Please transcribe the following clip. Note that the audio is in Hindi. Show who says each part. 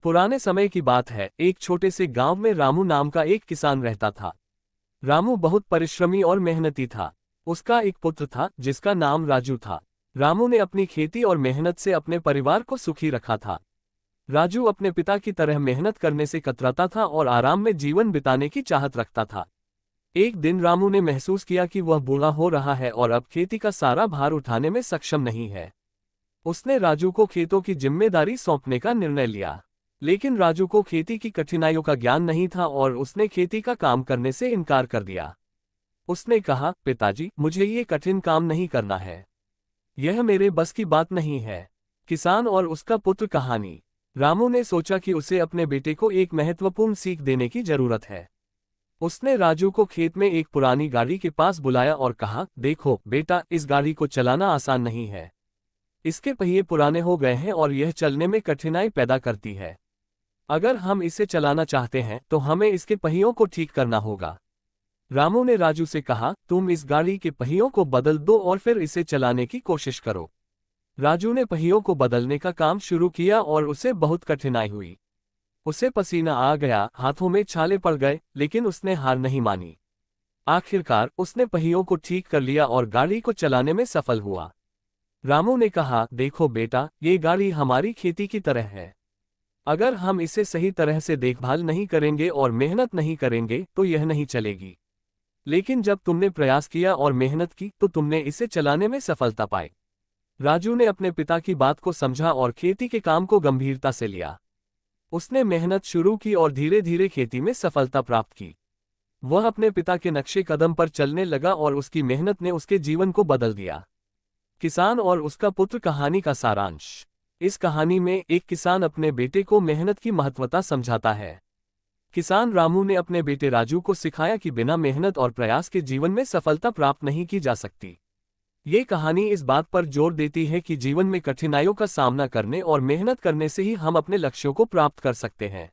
Speaker 1: पुराने समय की बात है। एक छोटे से गांव में रामू नाम का एक किसान रहता था। रामू बहुत परिश्रमी और मेहनती था। उसका एक पुत्र था जिसका नाम राजू था। रामू ने अपनी खेती और मेहनत से अपने परिवार को सुखी रखा था। राजू अपने पिता की तरह मेहनत करने से कतराता था और आराम में जीवन बिताने की चाहत रखता था। एक दिन रामू ने महसूस किया कि वह बूढ़ा हो रहा है और अब खेती का सारा भार उठाने में सक्षम नहीं है। उसने राजू को खेतों की जिम्मेदारी सौंपने का निर्णय लिया। लेकिन राजू को खेती की कठिनाइयों का ज्ञान नहीं था और उसने खेती का काम करने से इनकार कर दिया। उसने कहा, पिताजी, मुझे ये कठिन काम नहीं करना है। यह मेरे बस की बात नहीं है। किसान और उसका पुत्र कहानी। रामू ने सोचा कि उसे अपने बेटे को एक महत्वपूर्ण सीख देने की जरूरत है। उसने राजू को खेत में एक पुरानी गाड़ी के पास बुलाया और कहा, देखो बेटा, इस गाड़ी को चलाना आसान नहीं है। इसके पहिए पुराने हो गए हैं और यह चलने में कठिनाई पैदा करती है। अगर हम इसे चलाना चाहते हैं तो हमें इसके पहियों को ठीक करना होगा। रामू ने राजू से कहा, तुम इस गाड़ी के पहियों को बदल दो और फिर इसे चलाने की कोशिश करो। राजू ने पहियों को बदलने का काम शुरू किया और उसे बहुत कठिनाई हुई। उसे पसीना आ गया, हाथों में छाले पड़ गए, लेकिन उसने हार नहीं मानी। आखिरकार उसने पहियों को ठीक कर लिया और गाड़ी को चलाने में सफल हुआ। रामू ने कहा, देखो बेटा, ये गाड़ी हमारी खेती की तरह है। अगर हम इसे सही तरह से देखभाल नहीं करेंगे और मेहनत नहीं करेंगे तो यह नहीं चलेगी। लेकिन जब तुमने प्रयास किया और मेहनत की तो तुमने इसे चलाने में सफलता पाई। राजू ने अपने पिता की बात को समझा और खेती के काम को गंभीरता से लिया। उसने मेहनत शुरू की और धीरे धीरे खेती में सफलता प्राप्त की। वह अपने पिता के नक्शे कदम पर चलने लगा और उसकी मेहनत ने उसके जीवन को बदल दिया। किसान और उसका पुत्र कहानी का सारांश। इस कहानी में एक किसान अपने बेटे को मेहनत की महत्वता समझाता है। किसान रामू ने अपने बेटे राजू को सिखाया कि बिना मेहनत और प्रयास के जीवन में सफलता प्राप्त नहीं की जा सकती। ये कहानी इस बात पर जोर देती है कि जीवन में कठिनाइयों का सामना करने और मेहनत करने से ही हम अपने लक्ष्यों को प्राप्त कर सकते हैं।